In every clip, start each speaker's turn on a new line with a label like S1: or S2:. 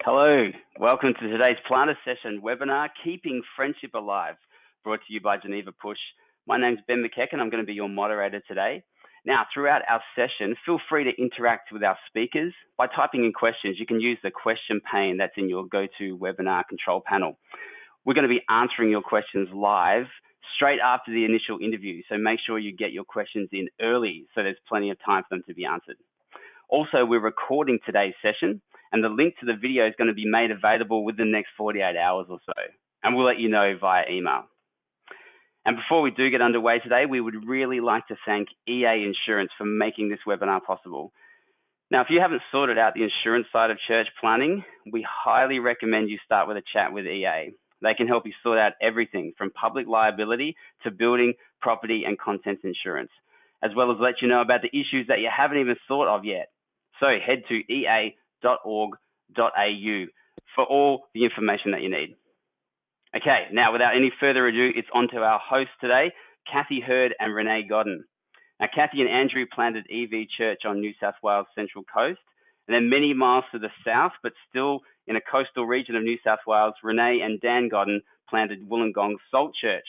S1: Hello, welcome to today's Planner Session webinar, Keeping Friendship Alive, brought to you by Geneva Push. My name's Ben McKecken. I'm going to be your moderator today. Now, throughout our session, feel free to interact with our speakers. By typing in questions, you can use the question pane that's in your GoToWebinar control panel. We're going to be answering your questions live straight after the initial interview, so make sure you get your questions in early so there's plenty of time for them to be answered. Also, we're recording today's session, and the link to the video is going to be made available within the next 48 hours or so, and we'll let you know via email. And before we do get underway today, we would really like to thank EA Insurance for making this webinar possible. Now, if you haven't sorted out the insurance side of church planning, we highly recommend you start with a chat with EA. They can help you sort out everything from public liability to building, property, and contents insurance, as well as let you know about the issues that you haven't even thought of yet. So head to ea.org.au for all the information that you need. Okay, now without any further ado, it's on to our hosts today, Cathie Hurd and Renae Godden. Now, Cathie and Andrew planted EV Church on New South Wales Central Coast, and then many miles to the south, but still in a coastal region of New South Wales, Renae and Dan Godden planted Wollongong Salt Church.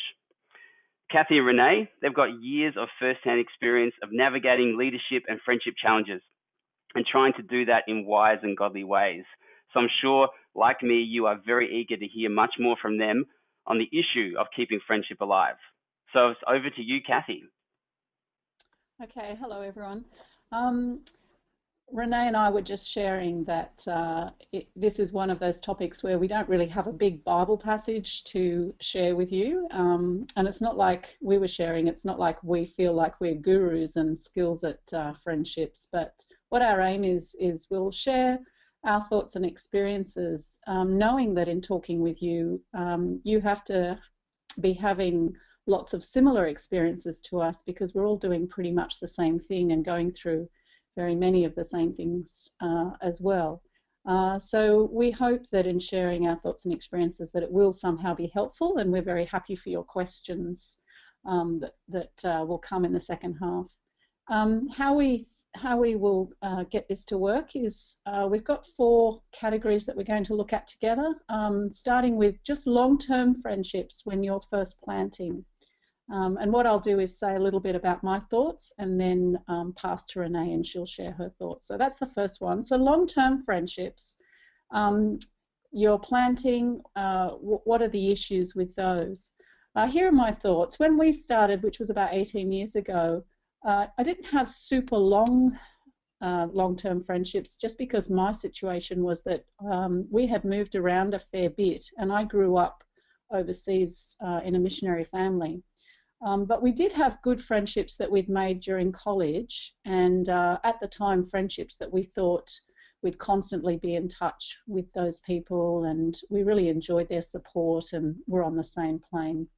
S1: Cathie and Renae, they've got years of first-hand experience of navigating leadership and friendship challenges and trying to do that in wise and godly ways. So I'm sure, like me, you are very eager to hear much more from them on the issue of keeping friendship alive. So it's over to you, Cathie.
S2: Okay, hello everyone. Renae and I were just sharing that this is one of those topics where we don't really have a big Bible passage to share with you, and it's not like we were sharing, it's not like we feel like we're gurus and skills at friendships, but what our aim is we'll share our thoughts and experiences, knowing that in talking with you, you have to be having lots of similar experiences to us because we're all doing pretty much the same thing and going through very many of the same things as well. So we hope that in sharing our thoughts and experiences that it will somehow be helpful, and we're very happy for your questions that will come in the second half. How we will get this to work is we've got 4 categories that we're going to look at together, starting with just long-term friendships when you're first planting. And what I'll do is say a little bit about my thoughts and then pass to Renae and she'll share her thoughts. So that's the first one. So long-term friendships, you're planting, what are the issues with those? Here are my thoughts. When we started, which was about 18 years ago, I didn't have super long-term friendships just because my situation was that we had moved around a fair bit and I grew up overseas in a missionary family. But we did have good friendships that we'd made during college, and at the time friendships that we thought we'd constantly be in touch with those people, and we really enjoyed their support and were on the same plane,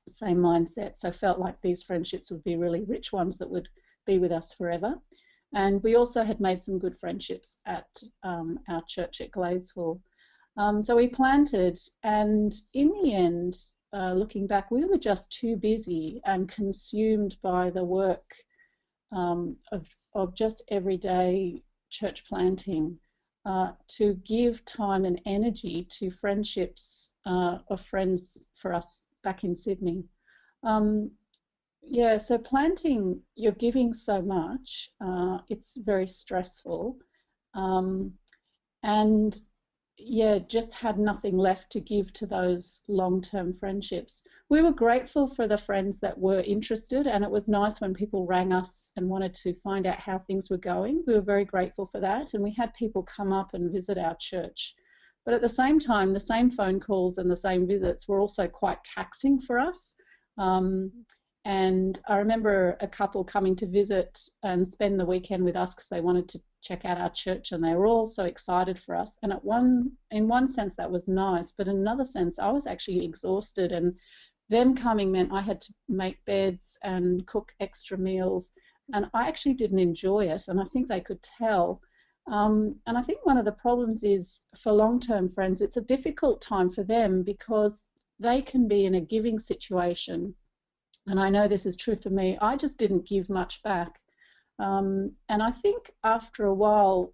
S2: same mindset. So felt like these friendships would be really rich ones that would be with us forever. And we also had made some good friendships at our church at Gladesville. So we planted, and in the end, looking back, we were just too busy and consumed by the work of just everyday church planting to give time and energy to friendships of friends for us back in Sydney. Yeah, so planting, you're giving so much, it's very stressful, and yeah, just had nothing left to give to those long-term friendships. We were grateful for the friends that were interested, and it was nice when people rang us and wanted to find out how things were going. We were very grateful for that, and we had people come up and visit our church. But at the same time, the same phone calls and the same visits were also quite taxing for us. And I remember a couple coming to visit and spend the weekend with us because they wanted to check out our church, and they were all so excited for us. And in one sense that was nice, but in another sense I was actually exhausted, and them coming meant I had to make beds and cook extra meals, and I actually didn't enjoy it, and I think they could tell. And I think one of the problems is for long-term friends, it's a difficult time for them because they can be in a giving situation. And I know this is true for me. I just didn't give much back. And I think after a while,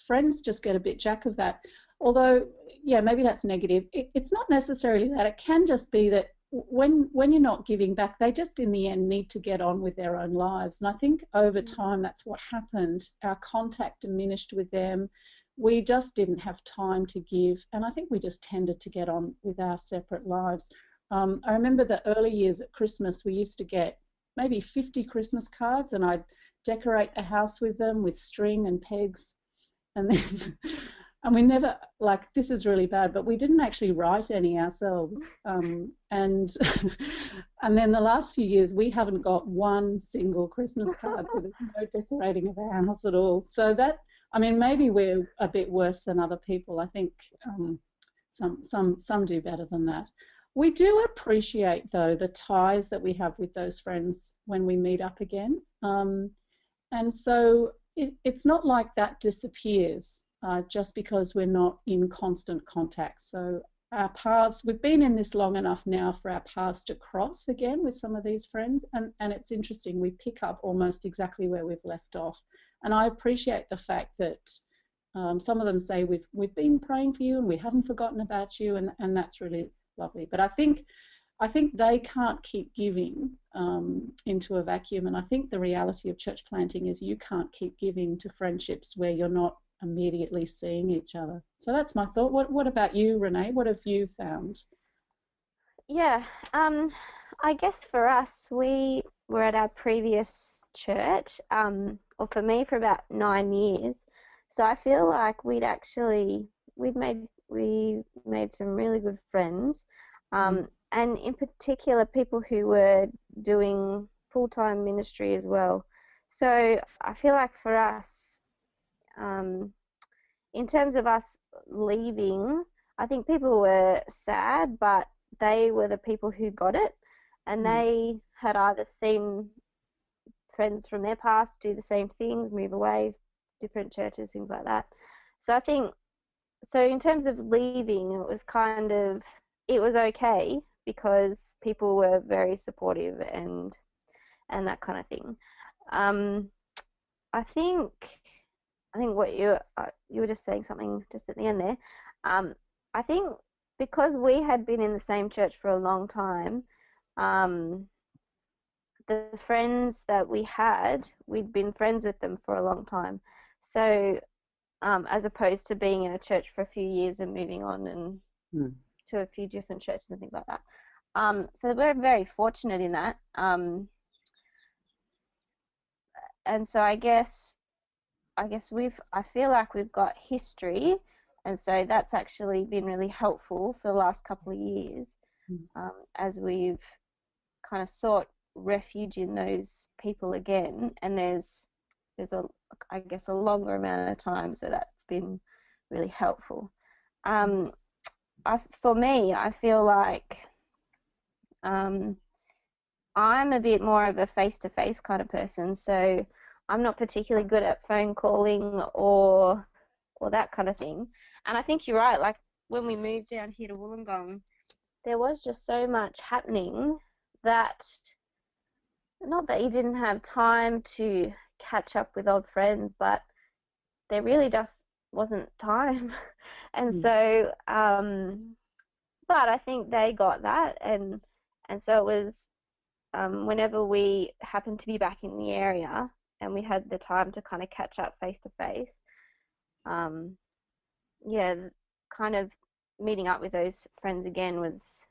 S2: friends just get a bit jack of that. although, yeah, maybe that's negative. It's not necessarily that. It can just be that when you're not giving back, they just in the end need to get on with their own lives. And I think over time that's what happened. Our contact diminished with them. We just didn't have time to give, and I think we just tended to get on with our separate lives. I remember the early years at Christmas, we used to get maybe 50 Christmas cards, and I'd decorate the house with them with string and pegs, and then and we never, like, this is really bad, but we didn't actually write any ourselves. And and then the last few years we haven't got one single Christmas card, so there's no decorating of our house at all. So that, I mean, maybe we're a bit worse than other people. I think some do better than that. We do appreciate, though, the ties that we have with those friends when we meet up again. And so it's not like that disappears just because we're not in constant contact. So our paths, we've been in this long enough now for our paths to cross again with some of these friends. And it's interesting, we pick up almost exactly where we've left off. And I appreciate the fact that some of them say we've been praying for you and we haven't forgotten about you, and that's really lovely. But I think they can't keep giving into a vacuum, and I think the reality of church planting is you can't keep giving to friendships where you're not immediately seeing each other. So that's my thought. What about you, Renae? What have you found?
S3: Yeah, I guess for us, we were at our previous church, or for me, for about 9 years. So I feel like we made some really good friends, and in particular people who were doing full-time ministry as well. So I feel like for us, in terms of us leaving, I think people were sad, but they were the people who got it, and they had either seen friends from their past do the same things, move away, different churches, things like that. So I think, so in terms of leaving, it was okay because people were very supportive and that kind of thing. I think what you were just saying something just at the end there. I think because we had been in the same church for a long time, the friends that we had, we'd been friends with them for a long time. So as opposed to being in a church for a few years and moving on and to a few different churches and things like that. So we're very fortunate in that. And so I feel like we've got history, and so that's actually been really helpful for the last couple of years, as we've kind of sought refuge in those people again, and there's a longer amount of time, so that's been really helpful. For me, I feel like I'm a bit more of a face-to-face kind of person, so I'm not particularly good at phone calling or that kind of thing. And I think you're right, like when we moved down here to Wollongong, there was just so much happening that, not that you didn't have time to catch up with old friends, but there really just wasn't time. And so, but I think they got that, and so it was, whenever we happened to be back in the area and we had the time to kind of catch up face to face, kind of meeting up with those friends again was,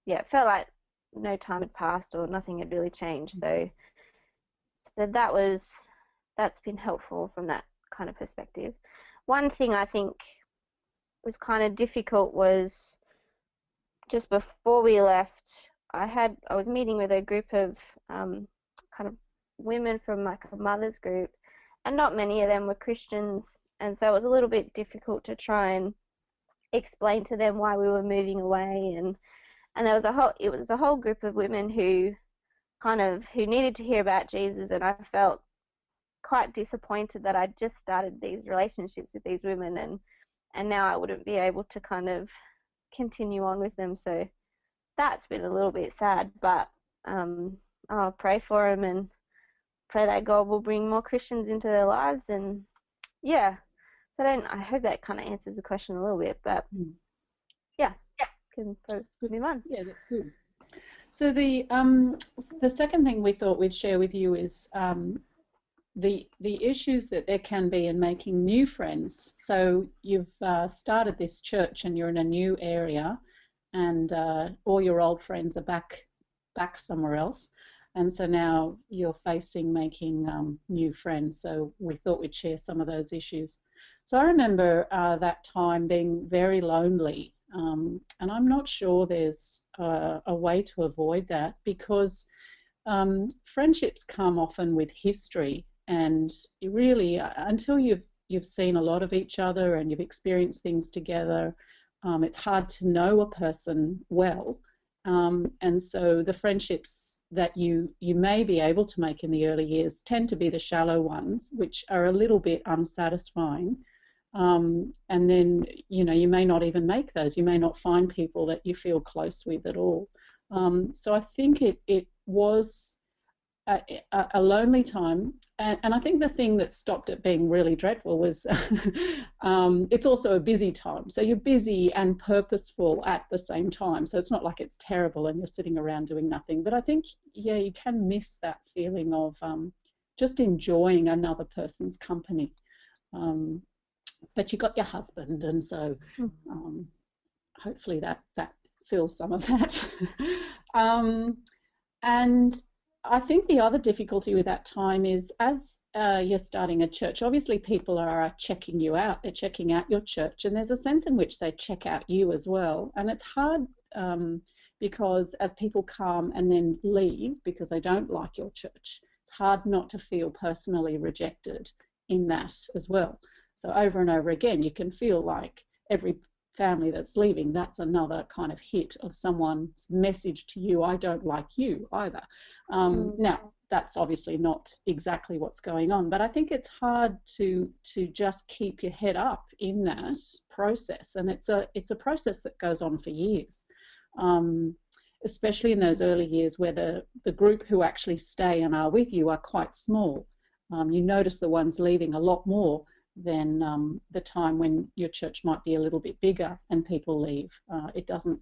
S3: it felt like no time had passed or nothing had really changed. So that's been helpful from that kind of perspective. One thing I think was kind of difficult was just before we left, I was meeting with a group of kind of women from like a mother's group, and not many of them were Christians, and so it was a little bit difficult to try and explain to them why we were moving away, and there was a whole group of women who needed to hear about Jesus, and I felt quite disappointed that I'd just started these relationships with these women, and now I wouldn't be able to kind of continue on with them. So that's been a little bit sad, but I'll pray for them and pray that God will bring more Christians into their lives, and So I hope that kind of answers the question a little bit, but yeah, can move on.
S2: Yeah, that's good. So the second thing we thought we'd share with you is the issues that there can be in making new friends. So you've started this church and you're in a new area, and all your old friends are back somewhere else, and so now you're facing making new friends. So we thought we'd share some of those issues. So I remember that time being very lonely, and I'm not sure there's a way to avoid that, because friendships come often with history, and you really, until you've seen a lot of each other and you've experienced things together, it's hard to know a person well. And so the friendships that you may be able to make in the early years tend to be the shallow ones, which are a little bit unsatisfying. And then, you may not even make those. You may not find people that you feel close with at all. So I think it was a lonely time, and I think the thing that stopped it being really dreadful was it's also a busy time. So you're busy and purposeful at the same time. So it's not like it's terrible and you're sitting around doing nothing. But I think, yeah, you can miss that feeling of just enjoying another person's company. But you got your husband, and so hopefully that fills some of that. And I think the other difficulty with that time is, as you're starting a church, obviously people are checking you out. They're checking out your church, and there's a sense in which they check out you as well. And it's hard because as people come and then leave because they don't like your church, it's hard not to feel personally rejected in that as well. So over and over again, you can feel like every family that's leaving, that's another kind of hit of someone's message to you, I don't like you either. Now, that's obviously not exactly what's going on, but I think it's hard to just keep your head up in that process, and it's a process that goes on for years, especially in those early years where the group who actually stay and are with you are quite small. You notice the ones leaving a lot more than the time when your church might be a little bit bigger and people leave. It doesn't.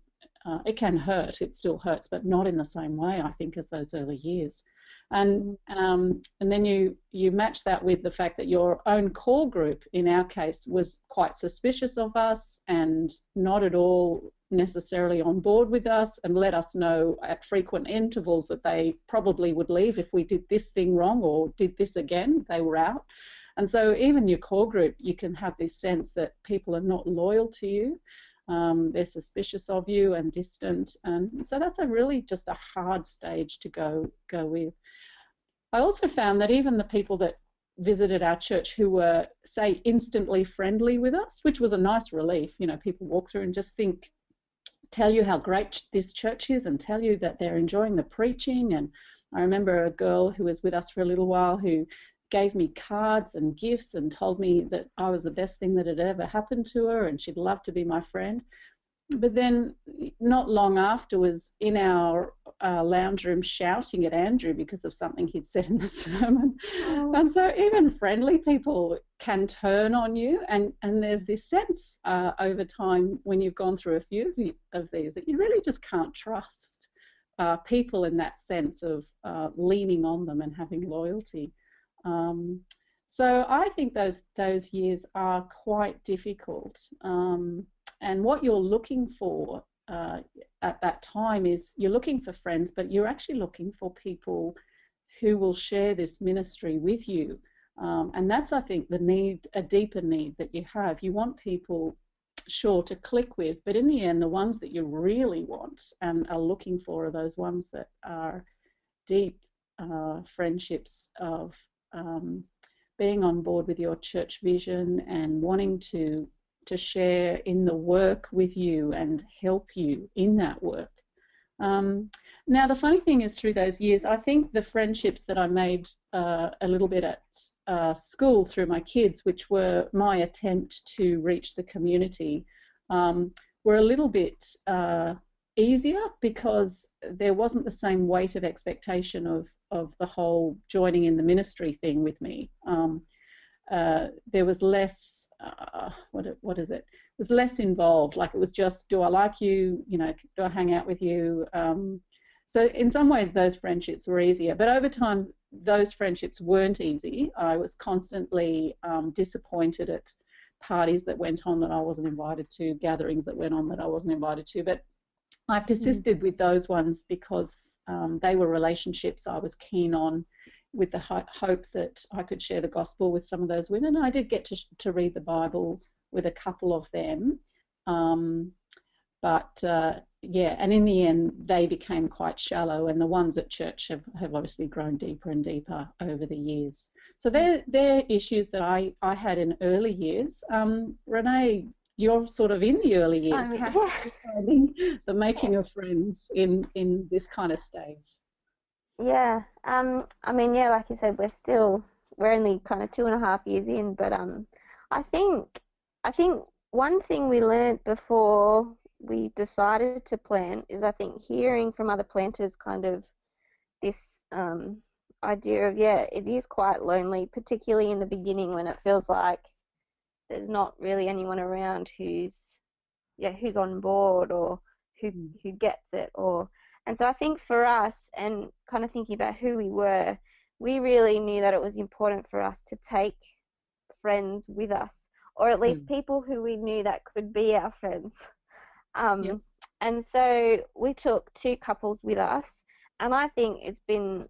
S2: It can hurt. It still hurts, but not in the same way, I think, as those early years. And then you match that with the fact that your own core group, in our case, was quite suspicious of us and not at all necessarily on board with us, and let us know at frequent intervals that they probably would leave if we did this thing wrong or did this again. They were out. And so even your core group, you can have this sense that people are not loyal to you. They're suspicious of you and distant. And so that's really just a hard stage to go with. I also found that even the people that visited our church who were, say, instantly friendly with us, which was a nice relief. People walk through and just tell you how great this church is and tell you that they're enjoying the preaching. And I remember a girl who was with us for a little while who gave me cards and gifts and told me that I was the best thing that had ever happened to her and she'd love to be my friend. But then not long after was in our lounge room shouting at Andrew because of something he'd said in the sermon. And so even friendly people can turn on you, and there's this sense over time when you've gone through a few of these that you really just can't trust people in that sense of leaning on them and having loyalty. So I think those years are quite difficult, and what you're looking for at that time is you're looking for friends, but you're actually looking for people who will share this ministry with you, and that's, I think, a deeper need that you have. You want people, sure, to click with, but in the end the ones that you really want and are looking for are those ones that are deep friendships of being on board with your church vision and wanting to share in the work with you and help you in that work. Now, the funny thing is, through those years, I think the friendships that I made a little bit at school through my kids, which were my attempt to reach the community, were a little bit easier because there wasn't the same weight of expectation of the whole joining in the ministry thing with me. there was less, what is it? It was less involved. Like, it was just, do I like you? You know, do I hang out with you? So in some ways those friendships were easier, but over time those friendships weren't easy. I was constantly disappointed at parties that went on that I wasn't invited to, gatherings that went on that I wasn't invited to, but I persisted with those ones because they were relationships I was keen on, with the hope that I could share the gospel with some of those women. I did get to read the Bible with a couple of them, but yeah, and in the end they became quite shallow, and the ones at church have obviously grown deeper and deeper over the years. So they're issues that I had in early years. Renae, you're sort of in the early years. How are you finding the making of friends in this kind of stage?
S3: Yeah. I mean, yeah, like you said, we're only kind of 2.5 years in, but I think one thing we learned before we decided to plant is, I think, hearing from other planters kind of this idea of, yeah, it is quite lonely, particularly in the beginning when it feels like there's not really anyone around who's on board, or who gets it, and so I think for us, and kind of thinking about who we were, we really knew that it was important for us to take friends with us, or at least people who we knew that could be our friends. And so we took 2 couples with us, and I think it's been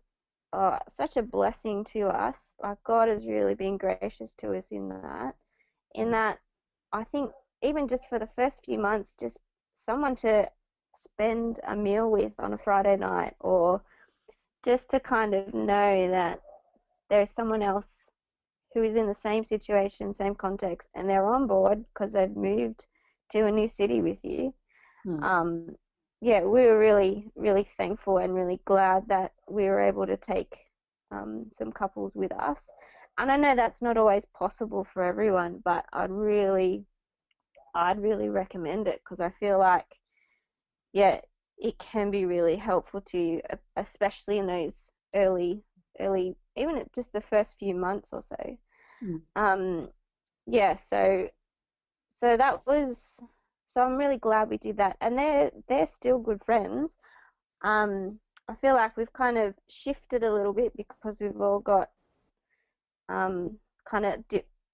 S3: such a blessing to us. Like, God has really been gracious to us in that I think even just for the first few months, just someone to spend a meal with on a Friday night, or just to kind of know that there's someone else who is in the same situation, same context, and they're on board because they've moved to a new city with you. Yeah, we were really, really thankful and really glad that we were able to take some couples with us. And I know that's not always possible for everyone, but I'd really recommend it, because I feel like, yeah, it can be really helpful to you, especially in those early, even just the first few months or so. Yeah, so I'm really glad we did that, and they're still good friends. I feel like we've kind of shifted a little bit because we've all got kind of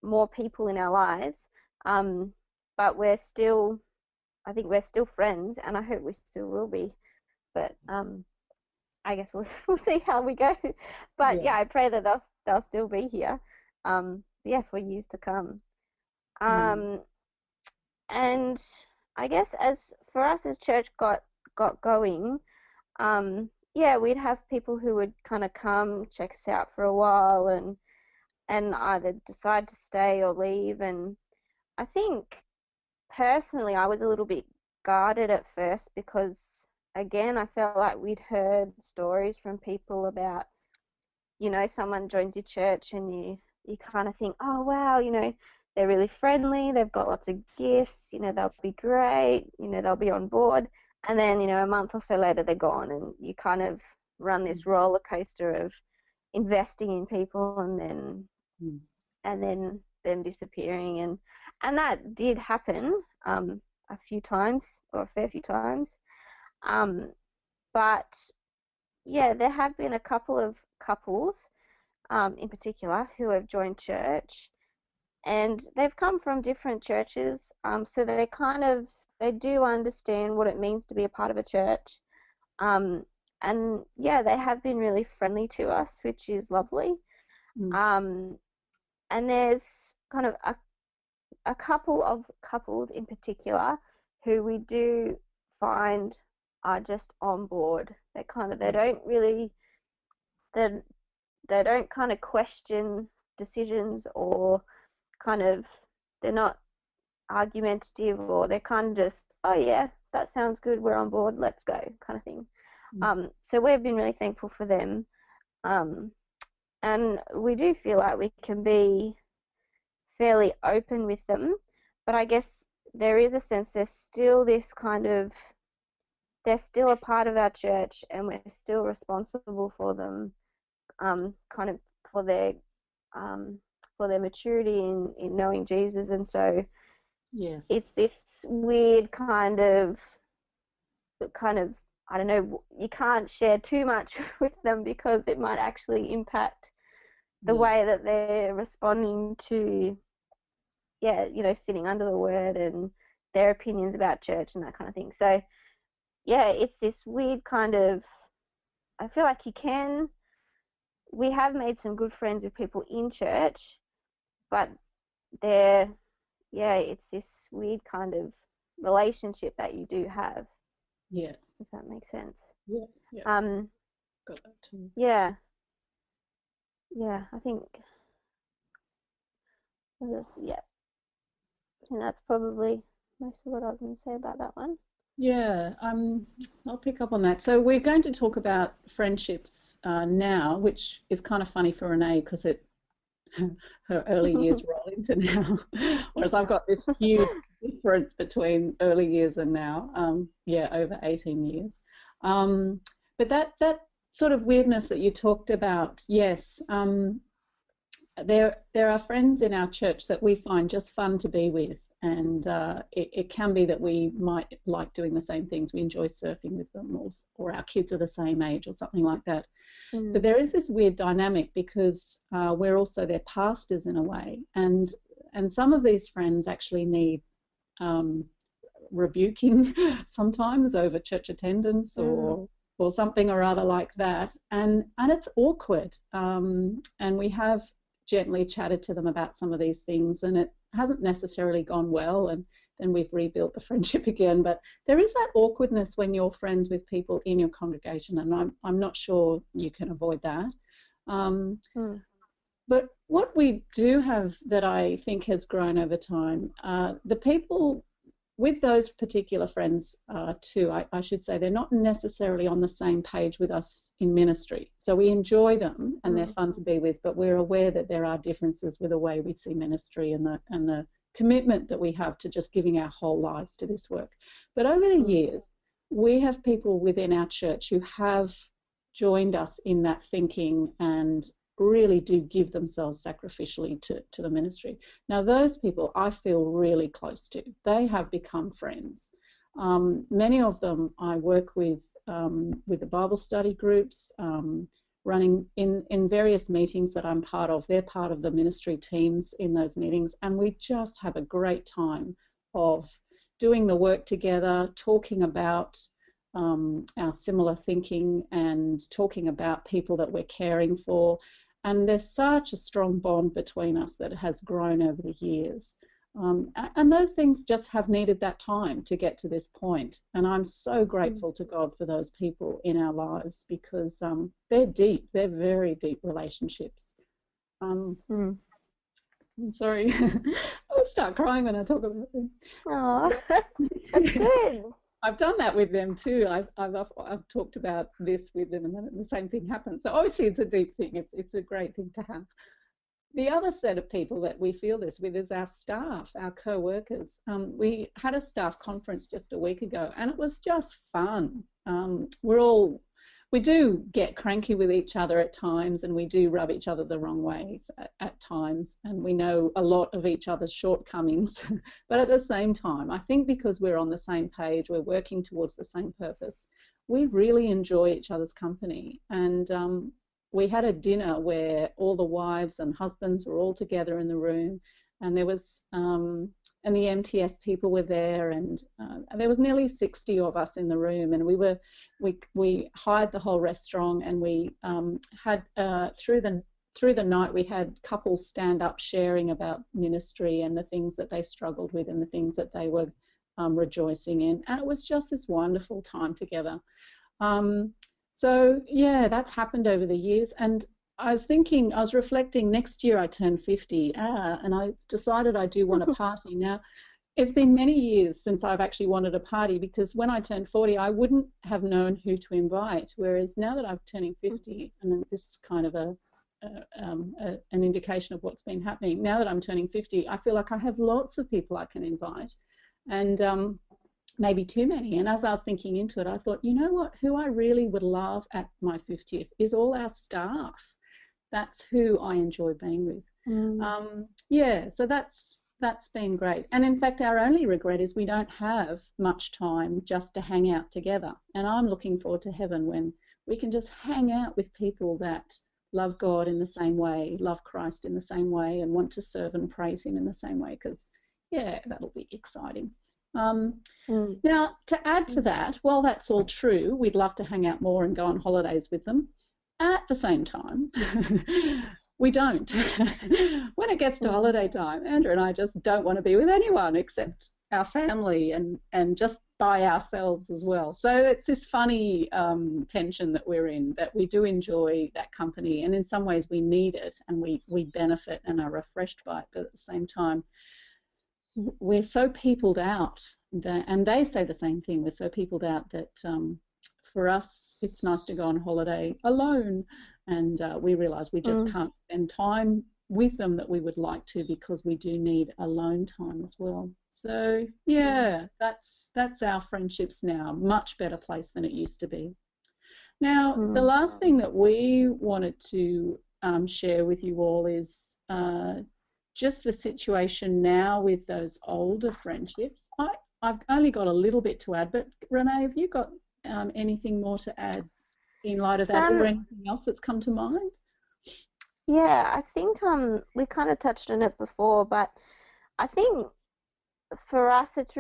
S3: more people in our lives, but I think we're still friends, and I hope we still will be. But I guess we'll see how we go. But yeah, I pray that they'll still be here. Yeah, for years to come. And I guess as for us as church got going, yeah, we'd have people who would kind of come check us out for a while, and either decide to stay or leave. And I think personally I was a little bit guarded at first, because again, I felt like we'd heard stories from people about, someone joins your church and you kind of think, oh wow, they're really friendly, they've got lots of gifts, they'll be great, they'll be on board, and then a month or so later they're gone, and you kind of run this roller coaster of investing in people and then them disappearing, and that did happen a few times, or a fair few times, but yeah, there have been a couple of couples in particular who have joined church, and they've come from different churches, so they do understand what it means to be a part of a church, and yeah, they have been really friendly to us, which is lovely. And there's kind of a couple of couples in particular who we do find are just on board. They don't kind of question decisions, or kind of, they're not argumentative, or they're kind of just, oh yeah, that sounds good, we're on board, let's go, kind of thing. So we've been really thankful for them, and we do feel like we can be fairly open with them, but I guess there is a sense there's still this kind of, they're still a part of our church, and we're still responsible for them, kind of for their for their maturity in knowing Jesus, and so
S2: Yes.
S3: it's this weird kind of I don't know, you can't share too much with them because it might actually impact the way that they're responding to, sitting under the word and their opinions about church and that kind of thing. So, yeah, it's this weird kind of, I feel like we have made some good friends with people in church, but it's this weird kind of relationship that you do have.
S2: Yeah.
S3: If that makes sense.
S2: Yeah. Yeah. Got that too.
S3: Yeah. I think that's probably most of what I was going to say about that one.
S2: Yeah, I'll pick up on that. So we're going to talk about friendships now, which is kind of funny for Renae because her early years roll into now, whereas I've got this huge difference between early years and now. Over 18 years. But that sort of weirdness that you talked about, yes. There are friends in our church that we find just fun to be with, and it can be that we might like doing the same things. We enjoy surfing with them, or our kids are the same age or something like that. But there is this weird dynamic because we're also their pastors in a way, and some of these friends actually need rebuking sometimes over church attendance or something or other like that, and it's awkward, and we have gently chatted to them about some of these things, and it hasn't necessarily gone well, and then we've rebuilt the friendship again. But there is that awkwardness when you're friends with people in your congregation, and I'm not sure you can avoid that. But what we do have that I think has grown over time, the people with those particular friends too, I should say, they're not necessarily on the same page with us in ministry. So we enjoy them and they're fun to be with, but we're aware that there are differences with the way we see ministry and the commitment that we have to just giving our whole lives to this work. But over the years, we have people within our church who have joined us in that thinking and really do give themselves sacrificially to the ministry. Now, those people I feel really close to. They have become friends. Many of them I work with the Bible study groups, running in various meetings that I'm part of. They're part of the ministry teams in those meetings, and we just have a great time of doing the work together, talking about our similar thinking and talking about people that we're caring for. And there's such a strong bond between us that has grown over the years. And those things just have needed that time to get to this point. And I'm so grateful to God for those people in our lives because they're deep. They're very deep relationships. I'm sorry. I'll start crying when I talk about them.
S3: Oh, that's good.
S2: I've done that with them too. I've talked about this with them, and then the same thing happens. So obviously it's a deep thing. It's a great thing to have. The other set of people that we feel this with is our staff, our co-workers. We had a staff conference just a week ago, and it was just fun. We do get cranky with each other at times, and we do rub each other the wrong ways at times, and we know a lot of each other's shortcomings. But at the same time, I think because we're on the same page, we're working towards the same purpose, we really enjoy each other's company. And we had a dinner where all the wives and husbands were all together in the room, and there was and the MTS people were there, and there was nearly 60 of us in the room, and we hired the whole restaurant, and we had through the night we had couples stand up sharing about ministry and the things that they struggled with and the things that they were rejoicing in, and it was just this wonderful time together. So yeah, that's happened over the years, and I was reflecting, next year I turn 50, and I decided I do want a party. Now, it's been many years since I've actually wanted a party, because when I turned 40, I wouldn't have known who to invite, whereas now that I'm turning 50, and this is kind of an indication of what's been happening, now that I'm turning 50, I feel like I have lots of people I can invite, and maybe too many. And as I was thinking into it, I thought, you know what, who I really would love at my 50th is all our staff. That's who I enjoy being with. Yeah, so that's been great. And in fact, our only regret is we don't have much time just to hang out together. And I'm looking forward to heaven when we can just hang out with people that love God in the same way, love Christ in the same way, and want to serve and praise Him in the same way, because, yeah, that'll be exciting. Now, to add to that, while that's all true, we'd love to hang out more and go on holidays with them. At the same time, we don't. When it gets to holiday time, Andrew and I just don't want to be with anyone except our family and just by ourselves as well. So it's this funny tension that we're in, that we do enjoy that company, and in some ways we need it and we benefit and are refreshed by it, but at the same time we're so peopled out, and they say the same thing, we're so peopled out that for us it's nice to go on holiday alone, and we realise we just can't spend time with them that we would like to, because we do need alone time as well. So yeah, that's our friendships now, much better place than it used to be. Now, the last thing that we wanted to share with you all is just the situation now with those older friendships. I've only got a little bit to add, but Renae, have you got anything more to add in light of that, or anything else that's come to mind?
S3: Yeah, I think we kind of touched on it before, but I think for us it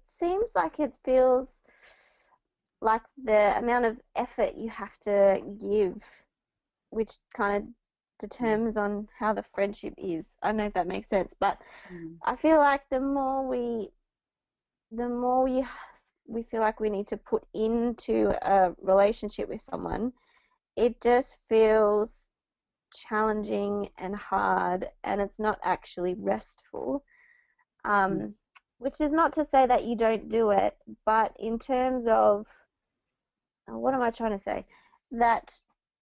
S3: seems like it feels like the amount of effort you have to give, which kind of determines on how the friendship is. I don't know if that makes sense, but I feel like the more we feel like we need to put into a relationship with someone, it just feels challenging and hard, and it's not actually restful. Which is not to say that you don't do it, but in terms of, what am I trying to say? That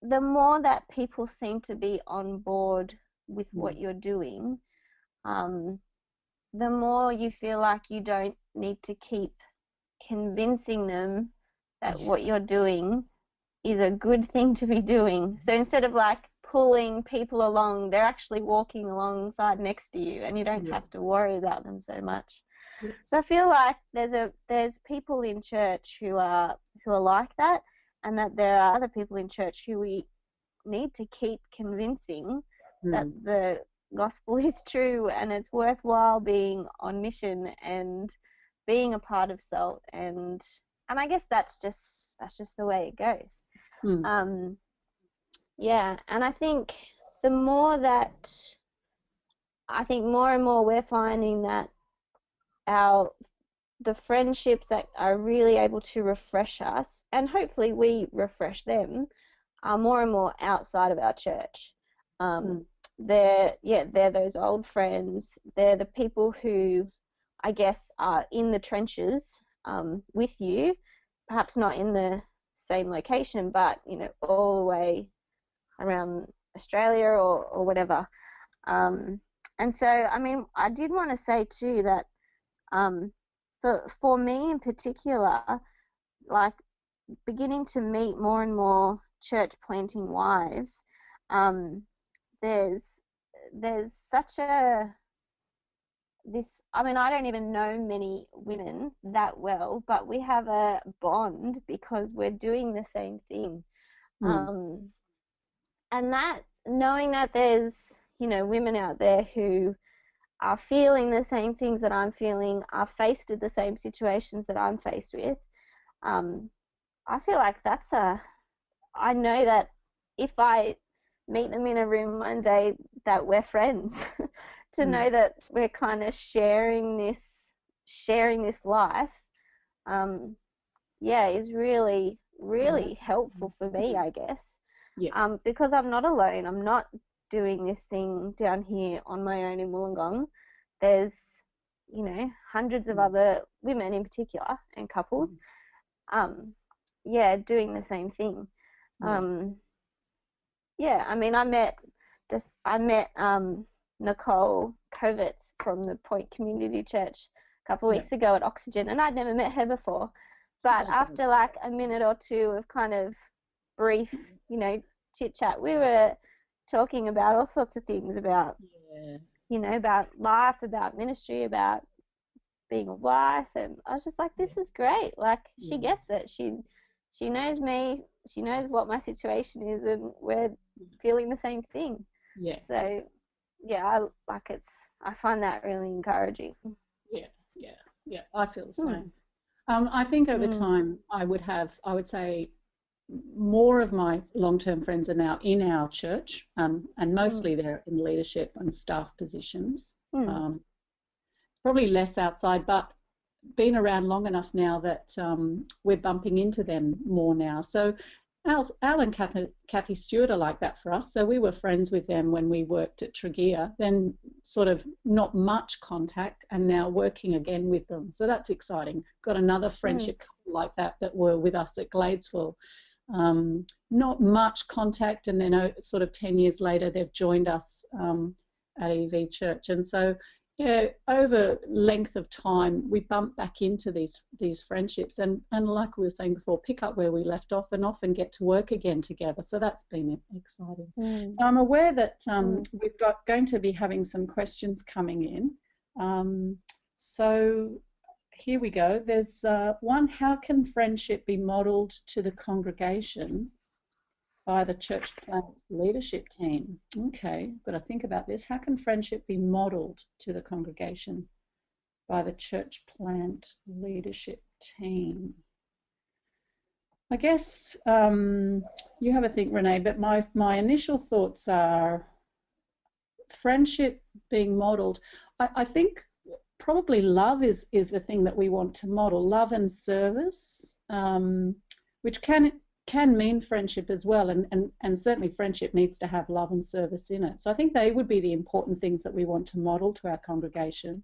S3: the more that people seem to be on board with what you're doing, the more you feel like you don't need to keep convincing them that what you're doing is a good thing to be doing. So instead of like pulling people along, they're actually walking alongside next to you, and you don't have to worry about them so much. So I feel like there's people in church who are like that, and that there are other people in church who we need to keep convincing that the gospel is true and it's worthwhile being on mission and being a part of SALT, and I guess that's just the way it goes. Yeah, and I think more and more we're finding that the friendships that are really able to refresh us, and hopefully we refresh them, are more and more outside of our church. They're those old friends. They're the people who, I guess, are in the trenches with you, perhaps not in the same location, but all the way around Australia or whatever. And so, I mean, I did want to say too that for me in particular, like beginning to meet more and more church planting wives, there's such this, I mean, I don't even know many women that well, but we have a bond because we're doing the same thing. And that, knowing that there's, women out there who are feeling the same things that I'm feeling, are faced with the same situations that I'm faced with, I feel like I know that if I meet them in a room one day, that we're friends. To know that we're kind of sharing this life, is really, really helpful for me, I guess. Because I'm not alone. I'm not doing this thing down here on my own in Wollongong. There's, hundreds of other women in particular and couples, doing the same thing. I mean, I met Nicole Kovitz from the Point Community Church a couple of weeks ago at Oxygen, and I'd never met her before. But after like a minute or two of kind of brief, chit chat, we were talking about all sorts of things about,
S2: Yeah.
S3: you know, about life, about ministry, about being a wife, and I was just like, this is great. Like, she gets it. She knows me. She knows what my situation is, and we're feeling the same thing.
S2: Yeah.
S3: So, yeah, I find that really encouraging.
S2: Yeah. I feel the same. I think over time I would say more of my long-term friends are now in our church, and mostly they're in leadership and staff positions. Probably less outside, but been around long enough now that we're bumping into them more now. So Al and Cathie Stewart are like that for us. So we were friends with them when we worked at Tregear, then sort of not much contact, and now working again with them. So that's exciting. Got another friendship like that were with us at Gladesville. Not much contact, and then sort of 10 years later they've joined us at EV Church. And so over length of time, we bump back into these friendships, and like we were saying before, pick up where we left off and often get to work again together. So that's been exciting. I'm aware that we've going to be having some questions coming in. So here we go. There's one: how can friendship be modelled to the congregation by the church plant leadership team? Okay, got to think about this. How can friendship be modelled to the congregation by the church plant leadership team? I guess you have a think, Renae, but my initial thoughts are friendship being modelled. I think probably love is the thing that we want to model. Love and service, which can mean friendship as well, and certainly friendship needs to have love and service in it. So I think they would be the important things that we want to model to our congregation,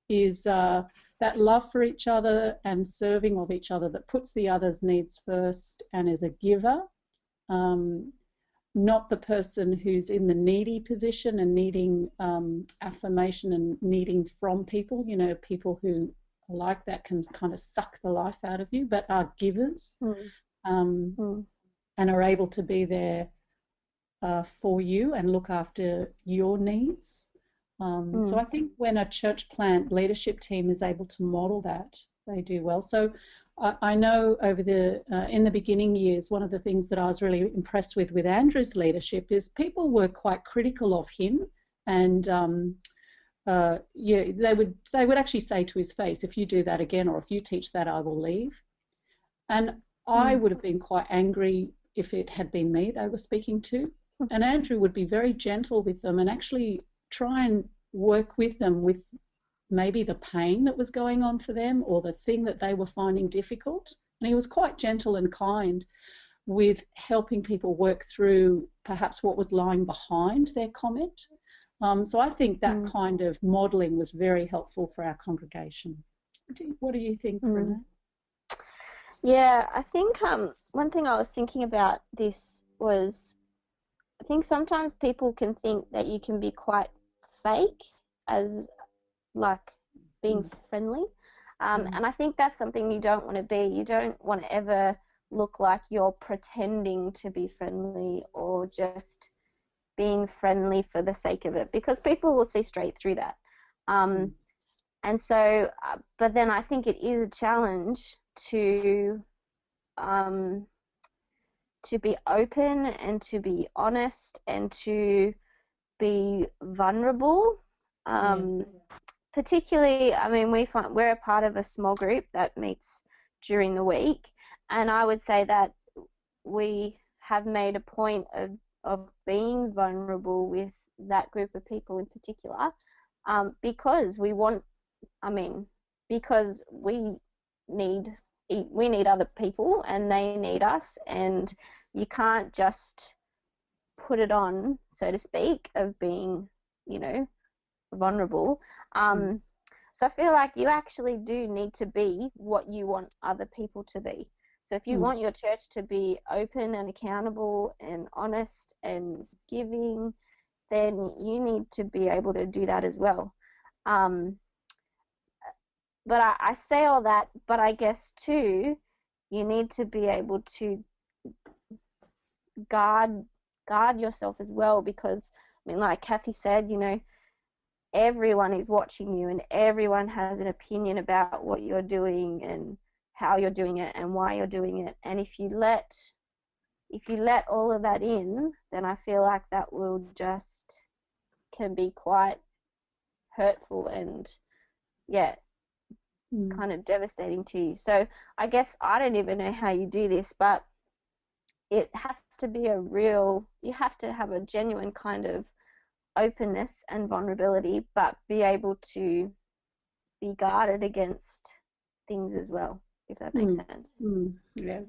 S2: is that love for each other and serving of each other, that puts the other's needs first and is a giver, not the person who's in the needy position and needing affirmation and needing from people. You know, people who are like that can kind of suck the life out of you, but are givers. And are able to be there for you and look after your needs. So I think when a church plant leadership team is able to model that, they do well. So I know over in the beginning years, one of the things that I was really impressed with Andrew's leadership is people were quite critical of him, and they would actually say to his face, if you do that again or if you teach that, I will leave. And I would have been quite angry if it had been me they were speaking to. And Andrew would be very gentle with them and actually try and work with them with maybe the pain that was going on for them or the thing that they were finding difficult. And he was quite gentle and kind with helping people work through perhaps what was lying behind their comment. So I think that kind of modelling was very helpful for our congregation. What do you think, Renae?
S3: Yeah, I think one thing I was thinking about this was, I think sometimes people can think that you can be quite fake as like being friendly, and I think that's something you don't want to be. You don't want to ever look like you're pretending to be friendly or just being friendly for the sake of it, because people will see straight through that. And so, but then I think it is a challenge to be open and to be honest and to be vulnerable. Particularly, I mean, we're a part of a small group that meets during the week, and I would say that we have made a point of being vulnerable with that group of people in particular, because because we need other people and they need us, and you can't just put it on, so to speak, of being, vulnerable. So I feel like you actually do need to be what you want other people to be. So if you want your church to be open and accountable and honest and giving, then you need to be able to do that as well. But I say all that, but I guess too, you need to be able to guard guard yourself as well, because, I mean, like Cathie said, you know, everyone is watching you and everyone has an opinion about what you're doing and how you're doing it and why you're doing it. And if you let all of that in, then I feel like that will just can be quite hurtful and, yeah, kind of devastating to you. So I guess I don't even know how you do this, but it has to be you have to have a genuine kind of openness and vulnerability, but be able to be guarded against things as well, if that makes sense.
S2: Yeah.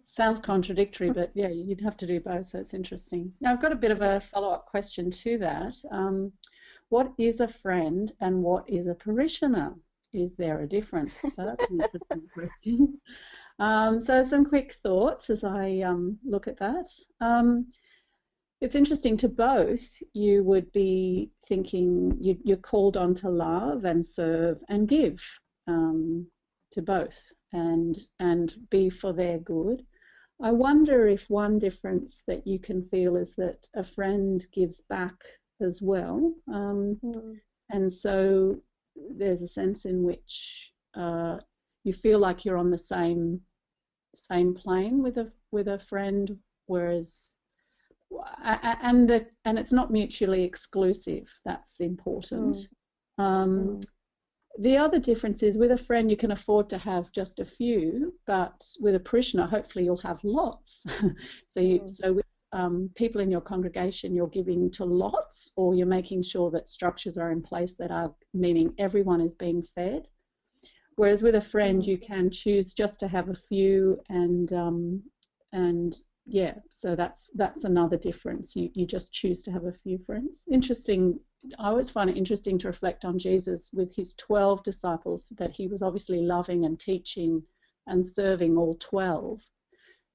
S2: Sounds contradictory, but yeah, you'd have to do both, so it's interesting. Now, I've got a bit of a follow-up question to that. What is a friend and what is a parishioner? Is there a difference? So that's an interesting question. So some quick thoughts as I look at that. It's interesting, to both, you would be thinking you're called on to love and serve and give to both and be for their good. I wonder if one difference that you can feel is that a friend gives back as well. And so there's a sense in which you feel like you're on the same plane with a friend, whereas and it's not mutually exclusive. That's important. The other difference is, with a friend you can afford to have just a few, but with a parishioner hopefully you'll have lots. So with people in your congregation, you're giving to lots, or you're making sure that structures are in place that are meaning everyone is being fed. Whereas with a friend you can choose just to have a few, and yeah, so that's another difference. You just choose to have a few friends. Interesting. I always find it interesting to reflect on Jesus with his 12 disciples, that he was obviously loving and teaching and serving all 12,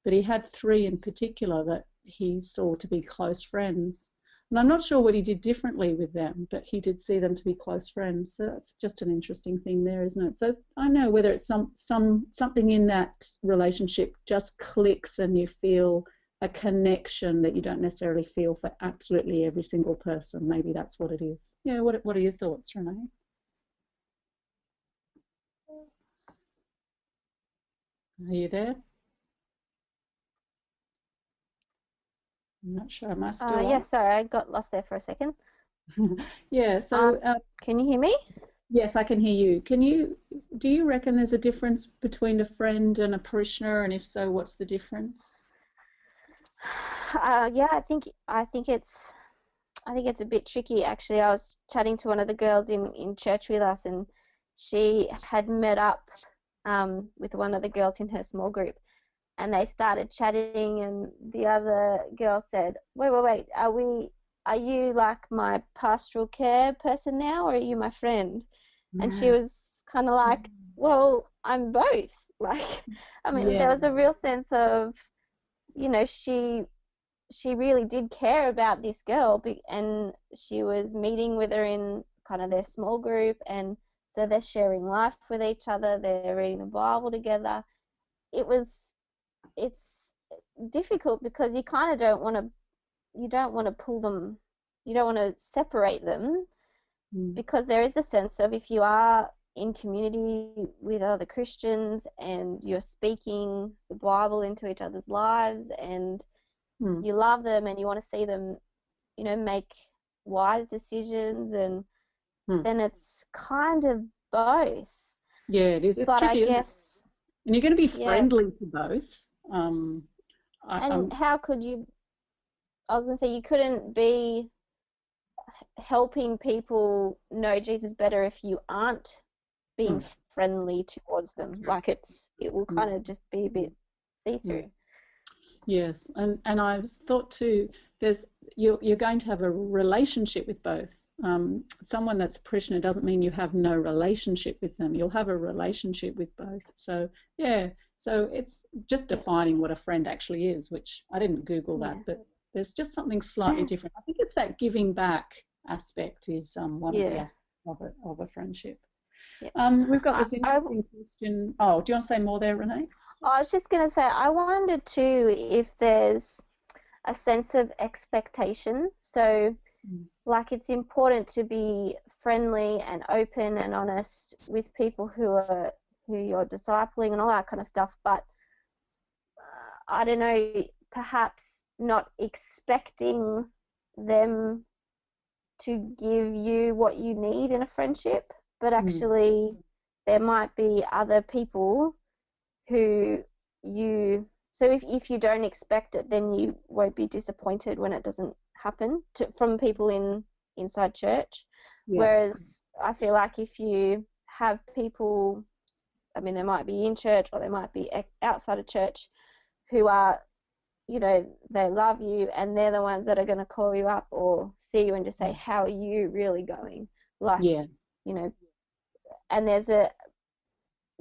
S2: but he had 3 in particular that he saw to be close friends. And I'm not sure what he did differently with them, but he did see them to be close friends. So that's just an interesting thing there, isn't it? So I know whether it's something in that relationship just clicks and you feel a connection that you don't necessarily feel for absolutely every single person. Maybe that's what it is. Yeah, what are your thoughts, Renae? Are you there? I'm not sure. Am I still on?
S3: Yeah, sorry, I got lost there for a second.
S2: Yeah, so...
S3: can you hear me?
S2: Yes, I can hear you. Do you reckon there's a difference between a friend and a parishioner, and if so, what's the difference?
S3: Yeah, I think it's a bit tricky, actually. I was chatting to one of the girls in church with us, and she had met up with one of the girls in her small group, and they started chatting, and the other girl said, wait, are you like my pastoral care person now, or are you my friend? And she was kind of like, well, I'm both. Like, I mean, there was a real sense of, you know, she really did care about this girl, and she was meeting with her in kind of their small group, and so they're sharing life with each other, they're reading the Bible together. It's difficult because you kind of don't want to pull them, you don't want to separate them, because there is a sense of, if you are in community with other Christians and you're speaking the Bible into each other's lives, and you love them and you want to see them, you know, make wise decisions, and then it's kind of both.
S2: Yeah, it is. It's
S3: but
S2: tricky,
S3: I guess,
S2: and you're going to be friendly to both.
S3: How could you? I was going to say, you couldn't be helping people know Jesus better if you aren't being friendly towards them. Like, it will kind of just be a bit see-through.
S2: Yes, and I've thought too, you're going to have a relationship with both. Someone that's a parishioner doesn't mean you have no relationship with them. You'll have a relationship with both. So yeah, so it's just defining what a friend actually is, which I didn't Google that, but there's just something slightly different. I think it's that giving back aspect is one of the aspects of a friendship. We've got this interesting question. Oh, do you want to say more there, Renae?
S3: I was just going to say, I wondered too if there's a sense of expectation. So like it's important to be friendly and open and honest with people who you're discipling and all that kind of stuff, but I don't know, perhaps not expecting them to give you what you need in a friendship, but actually there might be other people who so if you don't expect it, then you won't be disappointed when it doesn't happen from people inside church. Whereas I feel like if you have people, I mean, they might be in church or they might be outside of church, who are, they love you and they're the ones that are going to call you up or see you and just say, how are you really going? Like, and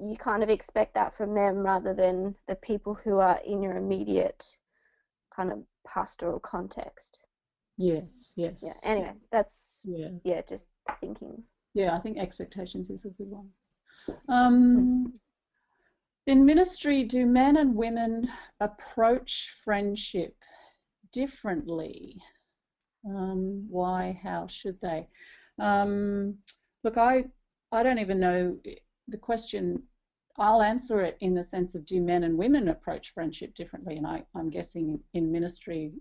S3: you kind of expect that from them rather than the people who are in your immediate kind of pastoral context.
S2: Yes.
S3: Yeah. Anyway, that's just thinking.
S2: Yeah, I think expectations is a good one. In ministry, do men and women approach friendship differently? Why? How should they? Look, I don't even know the question. I'll answer it in the sense of, do men and women approach friendship differently? And I'm guessing in ministry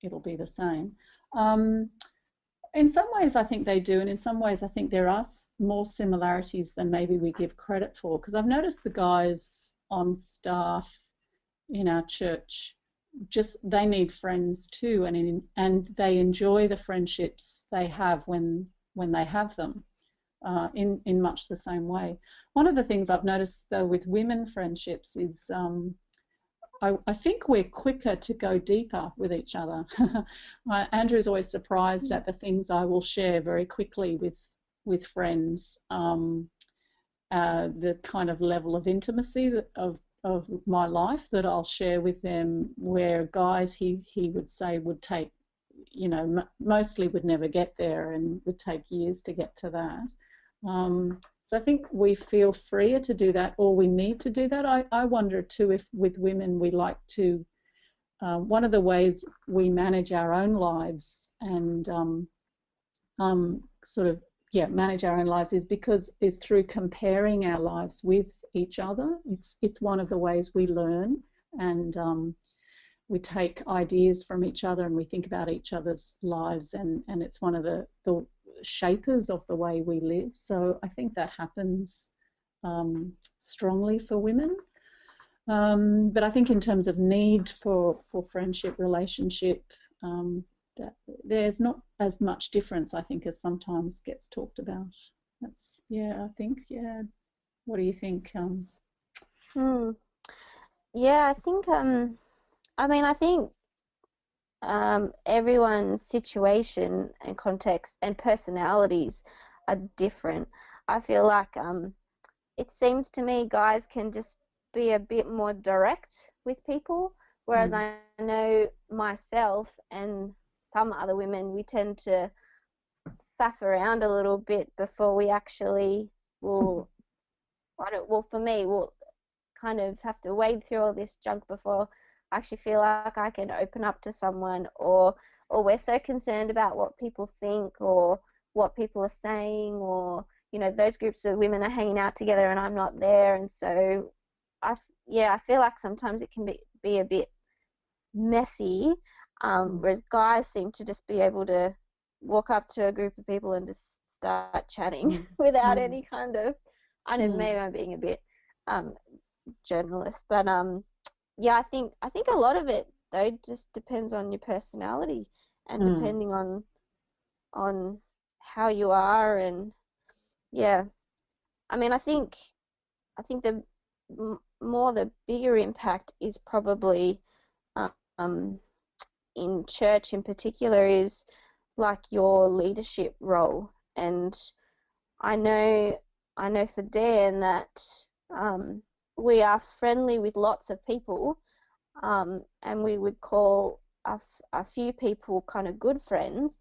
S2: it'll be the same. In some ways I think they do, and in some ways I think there are more similarities than maybe we give credit for, because I've noticed the guys on staff in our church, they need friends too, and they enjoy the friendships they have when they have them, in much the same way. One of the things I've noticed though with women friendships is I think we're quicker to go deeper with each other. Andrew's always surprised at the things I will share very quickly with friends, the kind of level of intimacy of my life that I'll share with them, where guys he would say would take, mostly would never get there and would take years to get to that. So I think we feel freer to do that, or we need to do that. I wonder too if with women we like to, one of the ways we manage our own lives and manage our own lives is through comparing our lives with each other. It's one of the ways we learn, and we take ideas from each other and we think about each other's lives, and it's one of the shapers of the way we live. So I think that happens strongly for women. But I think in terms of need for friendship, relationship, there's not as much difference, I think, as sometimes gets talked about. I think. What do you think?
S3: Yeah, I think, I think everyone's situation and context and personalities are different. I feel like it seems to me guys can just be a bit more direct with people, whereas I know myself and some other women, we tend to faff around a little bit before we actually will, for me, we'll kind of have to wade through all this junk before I actually feel like I can open up to someone, or we're so concerned about what people think or what people are saying, or those groups of women are hanging out together and I'm not there, and so I feel like sometimes it can be a bit messy, whereas guys seem to just be able to walk up to a group of people and just start chatting without any kind of, I don't know, maybe I'm being a bit journalist, but I think a lot of it though just depends on your personality and depending on how you are, and I think the bigger impact is probably in church in particular is like your leadership role, and I know for Dan that we are friendly with lots of people, and we would call a few people kind of good friends,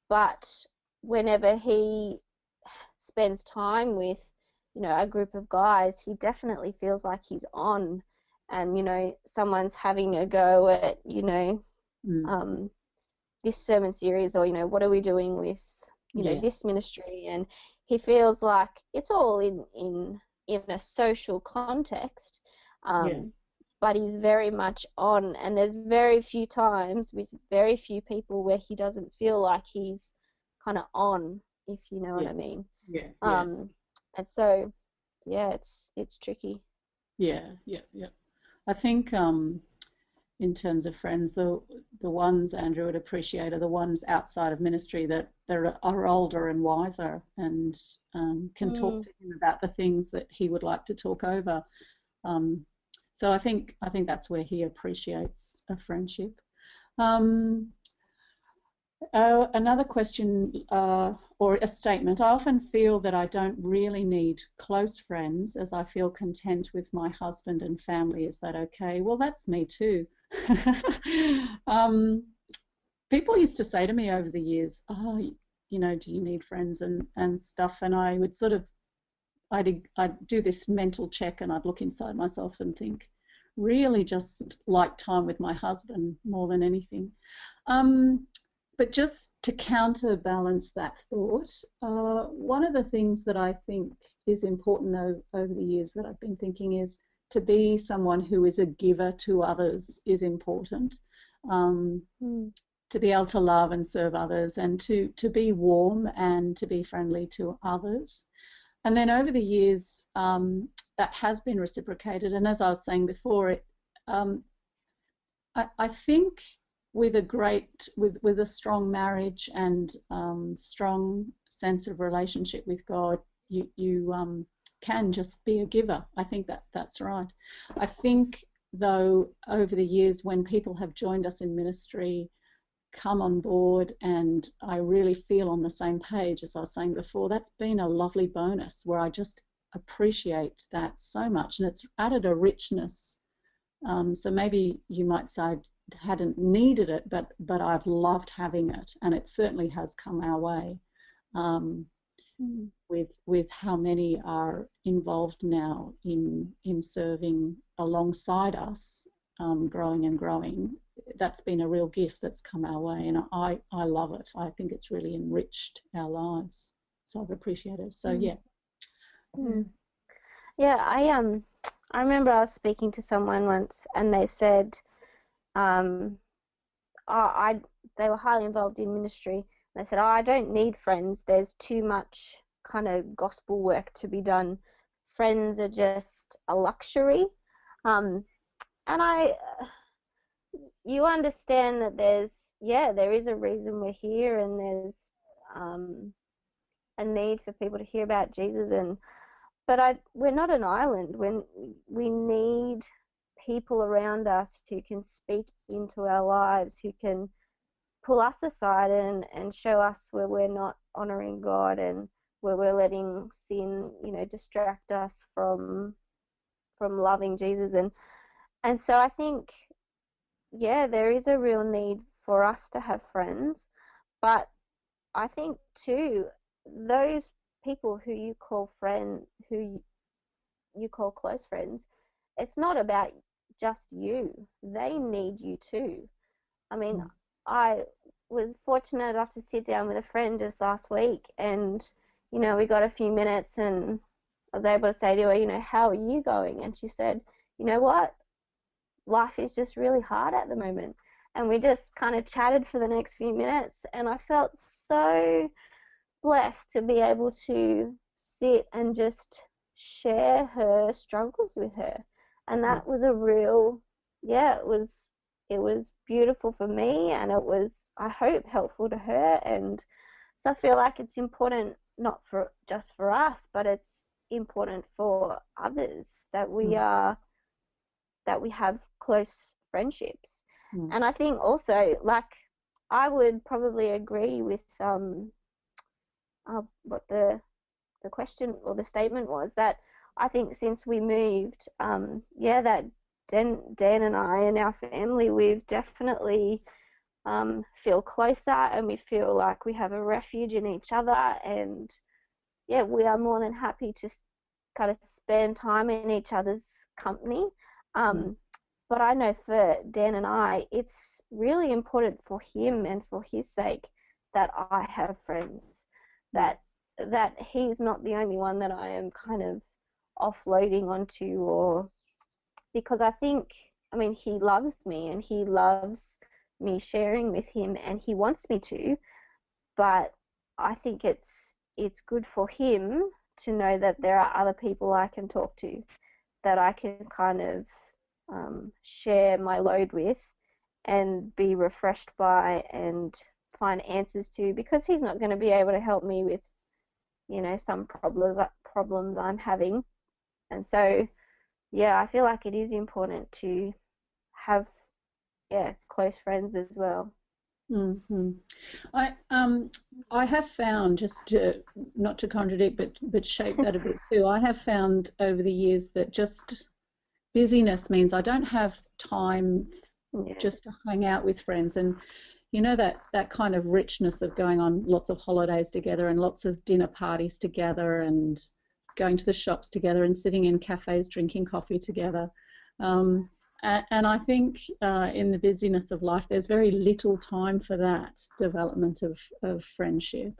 S3: but whenever he spends time with a group of guys, he definitely feels like he's on, and someone's having a go at this sermon series, or, you know, what are we doing with, you know, this ministry? And he feels like it's all in a social context, but he's very much on, and there's very few times with very few people where he doesn't feel like he's kind of on, if you know what I mean. And so, yeah, it's tricky.
S2: Yeah. I think in terms of friends, the ones Andrew would appreciate are the ones outside of ministry that are older and wiser and can talk to him about the things that he would like to talk over. So I think that's where he appreciates a friendship. Another question or a statement. I often feel that I don't really need close friends, as I feel content with my husband and family. Is that okay? Well, that's me too. People used to say to me over the years, oh, you know, do you need friends and stuff? And I would sort of, I'd do this mental check, and I'd look inside myself and think, really just like time with my husband more than anything. But just to counterbalance that thought, one of the things that I think is important over the years that I've been thinking is to be someone who is a giver to others is important. To be able to love and serve others, and to be warm and to be friendly to others. And then over the years, that has been reciprocated. And as I was saying before, I think with a strong marriage and strong sense of relationship with God, you can just be a giver. I think that's right. I think, though, over the years when people have joined us in ministry, come on board, and I really feel on the same page, as I was saying before, that's been a lovely bonus where I just appreciate that so much, and it's added a richness. So maybe you might say I hadn't needed it, but I've loved having it, and it certainly has come our way with how many are involved now in serving alongside us, growing and growing. That's been a real gift that's come our way, and I love it. I think it's really enriched our lives, so I've appreciated it. So yeah.
S3: Yeah, I remember I was speaking to someone once, and they said, they were highly involved in ministry. They said, I don't need friends. There's too much kind of gospel work to be done. Friends are just a luxury. And you understand that there is a reason we're here, and there's a need for people to hear about Jesus, but we're not an island. When we need people around us who can speak into our lives, who can pull us aside and show us where we're not honoring God, and where we're letting sin, you know, distract us from loving Jesus. And so I think, yeah, there is a real need for us to have friends, but I think too, those people who you call close friends, it's not about just you. They need you too. I mean, I was fortunate enough to sit down with a friend just last week, and, you know, we got a few minutes, and I was able to say to her, you know, how are you going? And she said, you know what? Life is just really hard at the moment. And we just kind of chatted for the next few minutes, and I felt so blessed to be able to sit and just share her struggles with her. And that was a real, it was beautiful for me, and it was, I hope, helpful to her. And so I feel like it's important, not just for us, but it's important for others that we have close friendships. And I think also, like, I would probably agree with what the question or the statement was, that I think since we moved, that Dan and I and our family, we've definitely feel closer, and we feel like we have a refuge in each other, and we are more than happy to kind of spend time in each other's company. but I know for Dan and I, it's really important for him and for his sake that I have friends, that he's not the only one that I am kind of offloading onto, or because I mean, he loves me and he loves me sharing with him and he wants me to, but I think it's good for him to know that there are other people I can talk to, that I can kind of share my load with and be refreshed by and find answers to, because he's not going to be able to help me with, you know, some problems I'm having. And so, yeah, I feel like it is important to have, close friends as well.
S2: Mm-hmm. I have found, just not to contradict, but shape that a bit too. I have found over the years that just busyness means I don't have time just to hang out with friends, and you know that kind of richness of going on lots of holidays together and lots of dinner parties together and going to the shops together and sitting in cafes drinking coffee together. And I think in the busyness of life, there's very little time for that development of friendship.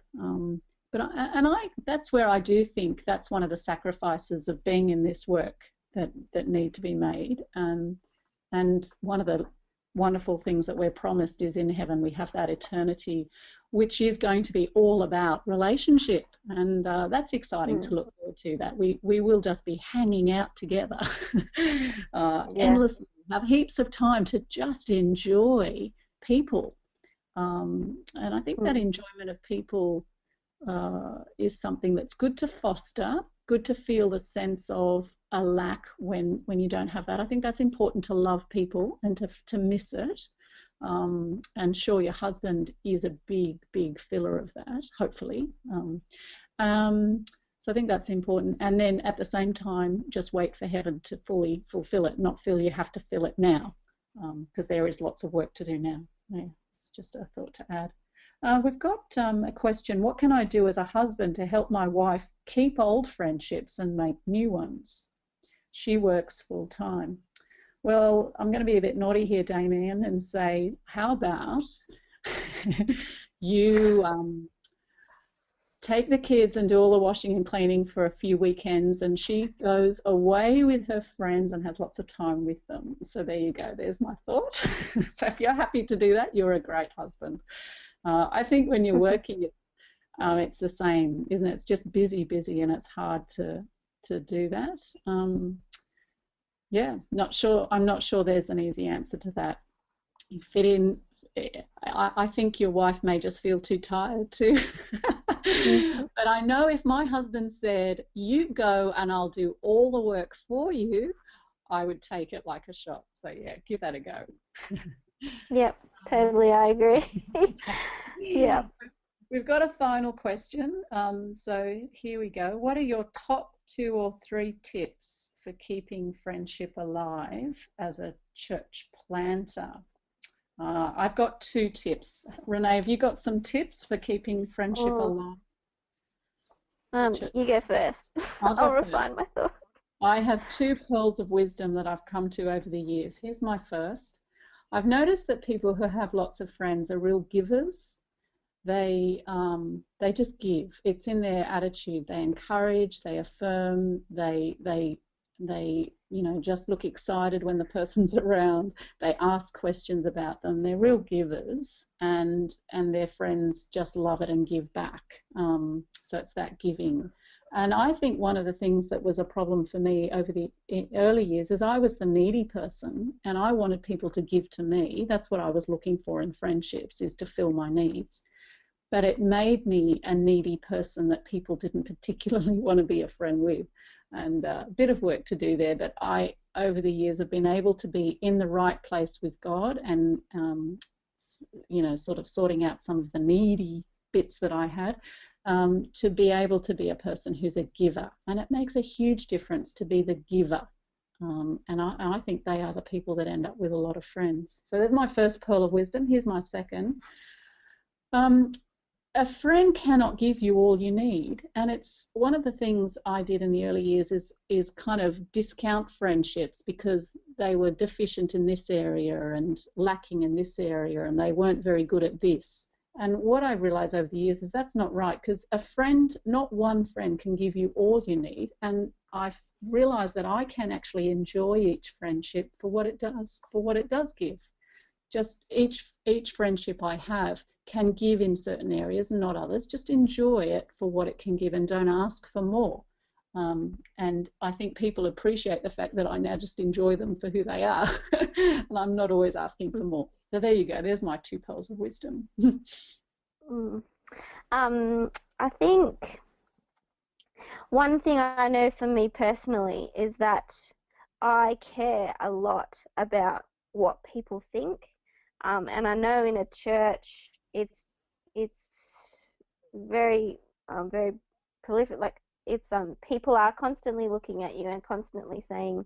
S2: That's where I do think that's one of the sacrifices of being in this work that need to be made. And one of the wonderful things that we're promised is in heaven we have that eternity, which is going to be all about relationship, and that's exciting to look forward to. That we will just be hanging out together endlessly, have heaps of time to just enjoy people, and I think that enjoyment of people is something that's good to foster, good to feel the sense of a lack when you don't have that. I think that's important to love people and to miss it. And sure, your husband is a big filler of that, hopefully. So I think that's important. And then at the same time, just wait for heaven to fully fulfill it, not feel you have to fill it now, because there is lots of work to do now. Yeah, it's just a thought to add. We've got a question. What can I do as a husband to help my wife keep old friendships and make new ones? She works full time. Well, I'm going to be a bit naughty here, Damien, and say, how about you take the kids and do all the washing and cleaning for a few weekends, and she goes away with her friends and has lots of time with them. So there you go. There's my thought. So if you're happy to do that, you're a great husband. I think when you're working, it's the same, isn't it? It's just busy, and it's hard to do that. Yeah, not sure. I'm not sure there's an easy answer to that. You fit in. I think your wife may just feel too tired too. But I know if my husband said, "You go and I'll do all the work for you," I would take it like a shot. So yeah, give that a go.
S3: Yep, totally, I agree. Yeah.
S2: We've got a final question. So here we go. What are your top 2 or 3 tips for keeping friendship alive as a church planter? I've got 2 tips. Renae, have you got some tips for keeping friendship alive?
S3: You go first. I'll refine my thoughts.
S2: I have 2 pearls of wisdom that I've come to over the years. Here's my first. I've noticed that people who have lots of friends are real givers. They just give. It's in their attitude. They encourage, they affirm, they just look excited when the person's around. They ask questions about them. They're real givers, and their friends just love it and give back. So it's that giving. And I think one of the things that was a problem for me over the early years is I was the needy person, and I wanted people to give to me. That's what I was looking for in friendships, is to fill my needs. But it made me a needy person that people didn't particularly want to be a friend with. And a bit of work to do there, but I, over the years, have been able to be in the right place with God and, sort of sorting out some of the needy bits that I had, to be able to be a person who's a giver. And it makes a huge difference to be the giver. And I think they are the people that end up with a lot of friends. So there's my first pearl of wisdom. Here's my second. a friend cannot give you all you need, and it's one of the things I did in the early years is kind of discount friendships because they were deficient in this area and lacking in this area, and they weren't very good at this. And what I realized over the years is that's not right, because a friend, not one friend, can give you all you need, and I've realized that I can actually enjoy each friendship for what it does give. Just each friendship I have can give in certain areas and not others. Just enjoy it for what it can give and don't ask for more. And I think people appreciate the fact that I now just enjoy them for who they are and I'm not always asking for more. So there you go. There's my 2 pearls of wisdom.
S3: I think one thing I know for me personally is that I care a lot about what people think. And I know in a church it's very very prolific. Like it's people are constantly looking at you and constantly saying,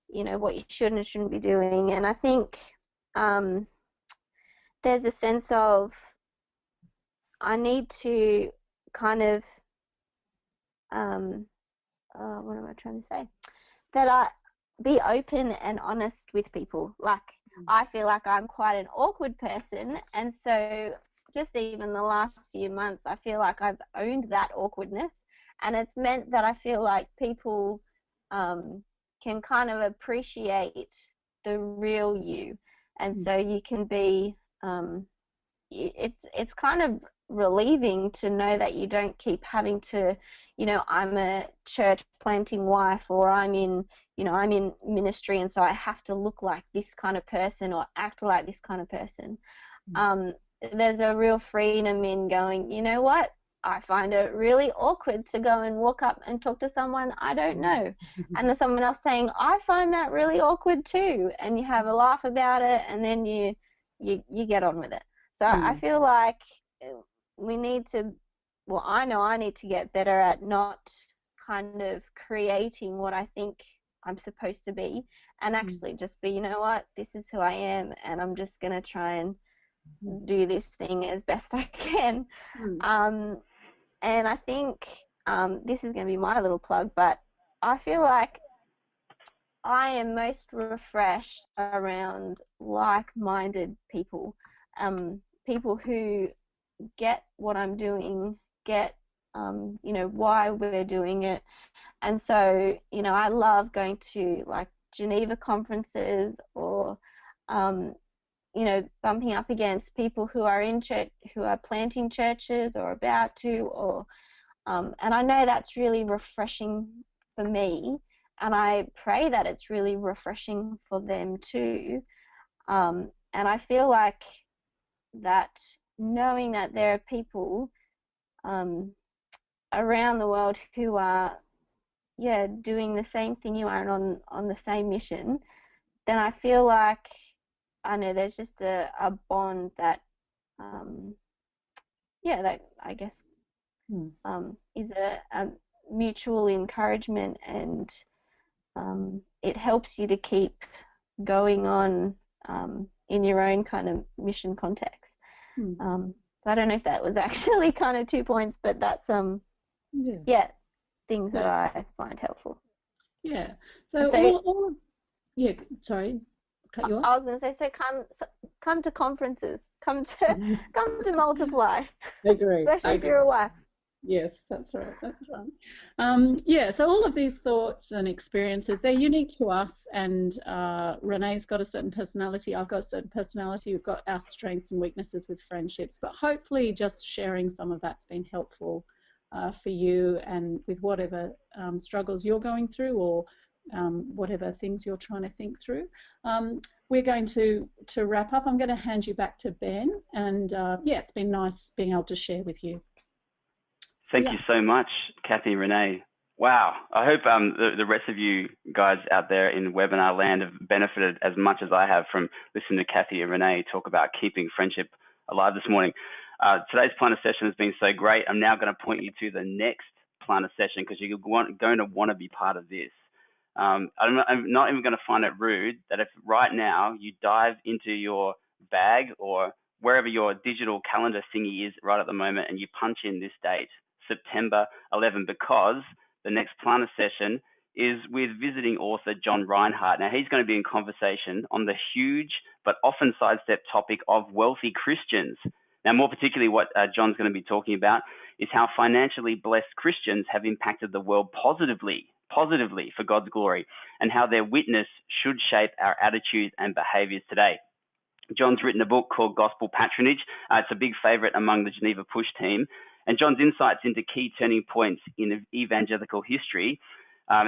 S3: you know, what you should and shouldn't be doing. And I think there's a sense of I need to kind of what am I trying to say? That I be open and honest with people. Like I feel like I'm quite an awkward person, and so just even the last few months I feel like I've owned that awkwardness, and it's meant that I feel like people can kind of appreciate the real you, and so you can be it's kind of relieving to know that you don't keep having to, you know, I'm a church planting wife, or I'm in ministry, and so I have to look like this kind of person or act like this kind of person. There's a real freedom in going, you know what, I find it really awkward to go and walk up and talk to someone I don't know. And there's someone else saying, I find that really awkward too. And you have a laugh about it, and then you get on with it. So I feel like we need to, well, I know I need to get better at not kind of creating what I think I'm supposed to be, and actually just be, you know what, this is who I am, and I'm just going to try and do this thing as best I can. And I think this is going to be my little plug, but I feel like I am most refreshed around like-minded people, people who get what I'm doing, get you know, why we're doing it. And so, you know, I love going to like Geneva conferences, or you know, bumping up against people who are in church, who are planting churches or about to, or and I know that's really refreshing for me, and I pray that it's really refreshing for them too. And I feel like that, knowing that there are people around the world who are doing the same thing you are and on the same mission, then I feel like, I know there's just a bond that that I guess is a mutual encouragement, and it helps you to keep going on in your own kind of mission context. So I don't know if that was actually kind of 2 points, but that's things that I find helpful.
S2: Yeah. So sorry, cut you off.
S3: I was going to say, so come to conferences, come to Multiply, especially if you're a wife.
S2: Yes, that's right. So all of these thoughts and experiences, they're unique to us, and Renee's got a certain personality, I've got a certain personality, we've got our strengths and weaknesses with friendships, but hopefully just sharing some of that's been helpful for you, and with whatever struggles you're going through, or whatever things you're trying to think through. We're going to wrap up. I'm going to hand you back to Ben, and it's been nice being able to share with you.
S1: Thank you so much, Cathie, Renae. Wow. I hope the rest of you guys out there in webinar land have benefited as much as I have from listening to Cathie and Renae talk about keeping friendship alive this morning. Today's planner session has been so great. I'm now going to point you to the next planner session, because you're going to want to be part of this. I'm not even going to find it rude that if right now you dive into your bag or wherever your digital calendar thingy is right at the moment, and you punch in this date, September 11, because the next planner session is with visiting author John Reinhardt. Now, he's going to be in conversation on the huge but often sidestepped topic of wealthy Christians. Now, more particularly, what John's going to be talking about is how financially blessed Christians have impacted the world positively for God's glory, and how their witness should shape our attitudes and behaviors today. John's written a book called Gospel Patronage. It's a big favorite among the Geneva Push team. And John's insights into key turning points in evangelical history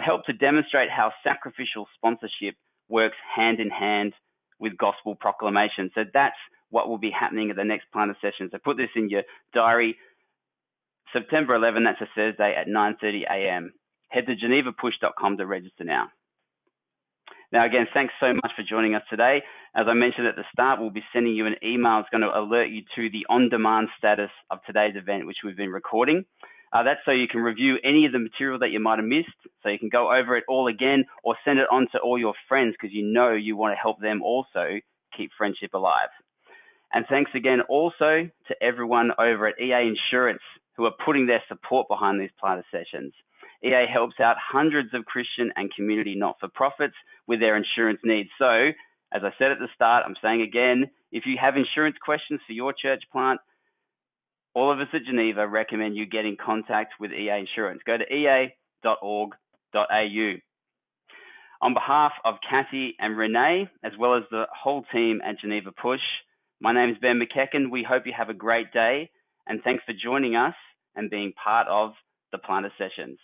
S1: help to demonstrate how sacrificial sponsorship works hand in hand with gospel proclamation. So that's what will be happening at the next planner session. So put this in your diary. September 11, that's a Thursday at 9:30 a.m. Head to genevapush.com to register now. Now, again, thanks so much for joining us today. As I mentioned at the start, we'll be sending you an email. It's going to alert you to the on-demand status of today's event, which we've been recording. That's so you can review any of the material that you might have missed, so you can go over it all again or send it on to all your friends, because you know you want to help them also keep friendship alive. And thanks again also to everyone over at EA Insurance who are putting their support behind these planner sessions. EA helps out hundreds of Christian and community not-for-profits with their insurance needs. So, as I said at the start, I'm saying again, if you have insurance questions for your church plant, all of us at Geneva recommend you get in contact with EA Insurance. Go to ea.org.au. On behalf of Cathie and Renae, as well as the whole team at Geneva Push, my name is Ben McKecken. We hope you have a great day, and thanks for joining us and being part of the planner sessions.